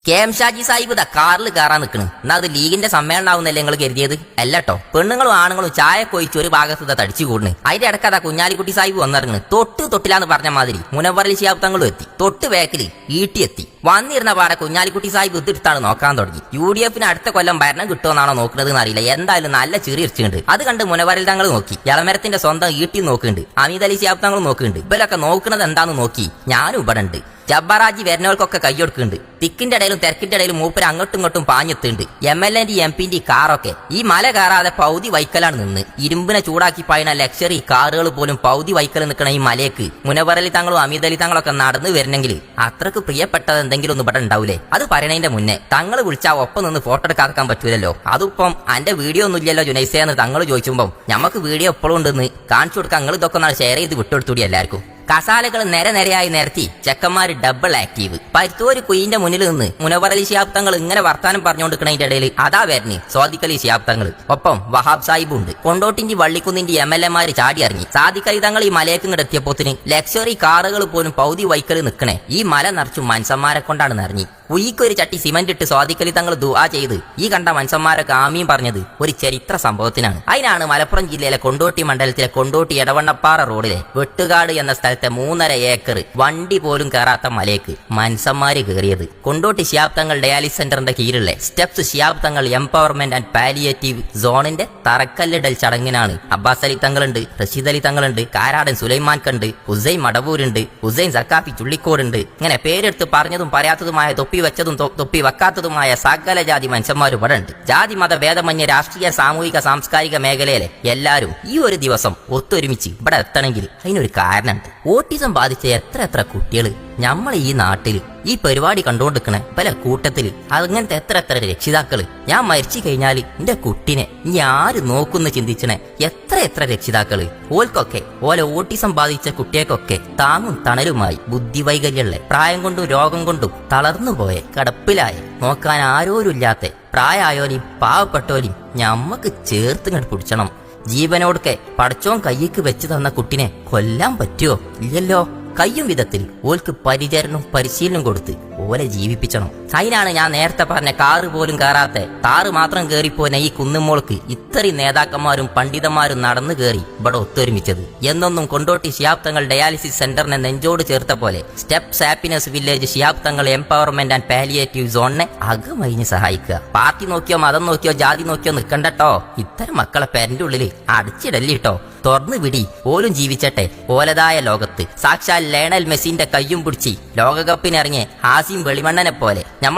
KM Shaji Sahib ദാ കാറിൽ കയറാൻ നിൽക്കണ്. എന്നാ അത് ലീഗിന്റെ സമ്മേളനം ആവുന്നല്ലേ നിങ്ങൾ കരുതിയത്? അല്ലട്ടോ, പെണ്ണുങ്ങളും ആണുങ്ങളും ചായ കൊയിച്ച് ഒരു ഭാഗത്ത് ഇതാ തടിച്ചു കൂടുന്നു. അതിന്റെ ഇടയ്ക്ക് അതാ കുഞ്ഞാലിക്കുട്ടി സാഹിബ് വന്നിറങ്ങണ്. തൊട്ടിലാന്ന് പറഞ്ഞ മാതിരി മുനവറലി ശിഹാബ് തങ്ങളും എത്തി. തൊട്ട് വേക്കില് എത്തി. വന്നിരുന്ന പാടെ കുഞ്ഞാലിക്കുട്ടി സാഹിബ് ഇതിട്ടാണ് നോക്കാൻ തുടങ്ങി. UDF അടുത്ത കൊല്ലം ഭരണം കിട്ടുമെന്നാണോ നോക്കുന്നത് എന്നറിയില്ല. എന്തായാലും നല്ല ചെറിയ ഇരിച്ചുണ്ട്. അത് കണ്ട് മുനവറൽ തങ്ങൾ നോക്കി. ഇളമരത്തിന്റെ സ്വന്തം നോക്കുന്നുണ്ട്. അമീദ് അലി ശിഹാബ് തങ്ങൾ നോക്കുന്നുണ്ട്. ഇവരൊക്കെ നോക്കുന്നത് എന്താന്ന് നോക്കി ഞാനും ഇവിടെ ഉണ്ട്. ജബ്ബാറാജി വരുന്നവർക്കൊക്കെ കൈയൊടുക്കുന്നുണ്ട്. തിക്കിന്റെ ഇടയിലും തിരക്കിന്റെ ഇടയിലും മൂപ്പര് അങ്ങോട്ടും ഇങ്ങോട്ടും പാഞ്ഞെത്തുണ്ട്. MLA MP കാറൊക്കെ ഈ മല കയറാതെ പൗതി വൈക്കലാണ് നിന്ന്. ഇരുമ്പിനെ ചൂടാക്കി പായണ ലക്ഷറി കാറുകൾ പോലും പൗതി വൈക്കൽ നിൽക്കണ ഈ മലയ്ക്ക് മുനവറലി തങ്ങളും അമീദ് അലി തങ്ങളൊക്കെ നടന്നു വരണമെങ്കിൽ അത്രക്ക് പ്രിയപ്പെട്ടത് എന്തെങ്കിലും ഒന്നും ഇവിടെ ഉണ്ടാവൂലേ? അത് പറയണതിന്റെ മുന്നേ തങ്ങൾ വിളിച്ചാ ഒപ്പം നിന്ന് ഫോട്ടോ എടുക്കാക്കാൻ പറ്റൂലല്ലോ. അതിപ്പം എന്റെ വീഡിയോ ഒന്നും ഇല്ലല്ലോ ജുനൈസയെന്ന് തങ്ങൾ ചോദിച്ചുമ്പം ഞമ്മക്ക് വീഡിയോ എപ്പോഴും ഉണ്ടെന്ന് കാണിച്ചു കൊടുക്കാൻ നിങ്ങൾ ഇതൊക്കെ ഒന്ന് ഷെയർ ചെയ്ത് വിട്ടുകൊടുത്തൂടി എല്ലാവർക്കും. കസാലകൾ നിരയായി നിരത്തി ചെക്കന്മാര് ഡബിൾ ആക്റ്റീവ്. പരുത്തൂര് കുയിന്റെ മുന്നിൽ നിന്ന് മുനവറലി ശിഹാബ് തങ്ങൾ ഇങ്ങനെ വർത്താനം പറഞ്ഞുകൊണ്ടിരിക്കണതിന്റെ ഇടയിൽ അതാ വരണ് സാദിഖ് അലി ശിഹാബ് തങ്ങൾ. ഒപ്പം വഹാബ് സാഹിബും ഉണ്ട്. കൊണ്ടോട്ടിന്റെ വള്ളിക്കുന്നിന്റെ MLA ചാടി ഇറങ്ങി. സാദിഖ് അലി തങ്ങൾ ഈ മലയ്ക്ക് ഇങ്ങോട്ട് എത്തിയപ്പോത്തിന് ലക്ഷറി കാറുകൾ പോലും പൗതി വൈക്കൽ നിൽക്കണേ. ഈ മല നിറച്ചു മനുഷ്യന്മാരെ കൊണ്ടാണ് നിറഞ്ഞി. കുയിക്കൊരു ചട്ടി സിമന്റ് ഇട്ട് സാദിഖ് അലി തങ്ങൾ ദുആ ചെയ്ത് ഈ കണ്ട മനുഷ്യന്മാരൊക്കെ ആമീൻ പറഞ്ഞത് ഒരു ചരിത്ര സംഭവത്തിനാണ്. അതിനാണ് മലപ്പുറം ജില്ലയിലെ കൊണ്ടോട്ടി മണ്ഡലത്തിലെ കൊണ്ടോട്ടി എടവണ്ണപ്പാറ റോഡിലെ വെട്ടുകാട് എന്ന സ്ഥലത്തെ 3.5 ഏക്കർ വണ്ടി പോലും കയറാത്ത മലയ്ക്ക് മനുഷ്യന്മാര് കയറിയത്. കൊണ്ടോട്ടി ശിഹാബ് തങ്ങൾ ഡയാലിസ് സെന്ററിന്റെ കീഴിലെ steps Shihab Thangal empowerment and palliative സോണിന്റെ തറക്കല്ലിടൽ ചടങ്ങിനാണ്. അബ്ബാസ് അലി തങ്ങളുണ്ട്, റഷീദ് അലി തങ്ങളുണ്ട്, കാരാടൻ സുലൈമാൻ കണ്ട്, ഹുസൈൻ മടവൂരുണ്ട്, ഹുസൈൻ സക്കാഫി ചുള്ളിക്കോടുണ്ട്. ഇങ്ങനെ പേരെടുത്ത് പറഞ്ഞതും പറയാത്തതുമായ തൊപ്പി വെച്ചതും തൊപ്പി വെക്കാത്തതുമായ സകല ജാതി മനുഷ്യന്മാർ ഇവിടെ ഉണ്ട്. ജാതി മത ഭേദമന്യ രാഷ്ട്രീയ സാമൂഹിക സാംസ്കാരിക മേഖലയിലെ എല്ലാവരും ഈ ഒരു ദിവസം ഒത്തൊരുമിച്ച് ഇവിടെ എത്തണമെങ്കിൽ അതിനൊരു കാരണമുണ്ട്. ഓട്ടിസം ബാധിച്ച എത്ര കുട്ടികള് നമ്മൾ ഈ നാട്ടില് ഈ പരിപാടി കണ്ടുകൊണ്ടിരിക്കണ പല കൂട്ടത്തില് അങ്ങനത്തെ എത്ര രക്ഷിതാക്കള്. ഞാൻ മരിച്ചു കഴിഞ്ഞാല് എന്റെ കുട്ടിനെ ഇനി ആര് നോക്കുന്നു ചിന്തിച്ചണേ എത്ര രക്ഷിതാക്കള്. ഓൽക്കൊക്കെ ഓലെ ഓട്ടിസം ബാധിച്ച കുട്ടികൾക്കൊക്കെ താങ്ങും തണലുമായി ബുദ്ധിവൈകല്യമുള്ള പ്രായം കൊണ്ടും രോഗം കൊണ്ടും തളർന്നുപോയ കിടപ്പിലായ നോക്കാൻ ആരോരുമില്ലാത്ത പ്രായമായോലെയും പാവപ്പെട്ടോലെയും ഞമ്മക്ക് ചേർത്തിങ്ങോട്ട് പിടിച്ചണം. ജീവനോടൊക്കെ പടച്ചോൻ കയ്യിക്ക് വെച്ച് തന്ന കുട്ടിനെ കൊല്ലാൻ പറ്റുമോ? ഇല്ലല്ലോ. കയ്യും വിധത്തിൽ ഓൽക്ക് പരിചരണവും പരിശീലനം കൊടുത്ത് ഓലെ ജീവിപ്പിച്ചണം. അതിനാണ് ഞാൻ നേരത്തെ പറഞ്ഞ കാറ് പോലും കയറാത്ത താറ് മാത്രം കയറിപ്പോന ഈ കുന്നുമോൾക്ക് ഇത്രയും നേതാക്കന്മാരും പണ്ഡിതന്മാരും നടന്നു കയറി ഇവിടെ ഒത്തൊരുമിച്ചത്. എന്നൊന്നും കൊണ്ടോട്ടി ശിഹാബ് തങ്ങൾ ഡയാലിസിസ് സെന്ററിനെ നെഞ്ചോട് ചേർത്ത പോലെ steps happiness village Shihab Thangal empowerment and palliative സോണിനെ അകമഴിഞ്ഞ് സഹായിക്കുക. പാർട്ടി നോക്കിയോ മതം നോക്കിയോ ജാതി നോക്കിയോ നിൽക്കണ്ടട്ടോ. ഇത്തരം മക്കളെ പേരന്റെ ഉള്ളില് അടിച്ചിടല്ലിട്ടോ. തുറന്നു വിടി, ഓലും ജീവിച്ചട്ടെ ഓലതായ ലോകത്ത്. സാക്ഷാൽ ലയണൽ മെസ്സിന്റെ കയ്യും പിടിച്ച് ലോകകപ്പിനിറങ്ങിയ ഹാസിം വെളിമണ്ണനെ പോലെ നമ്മളെ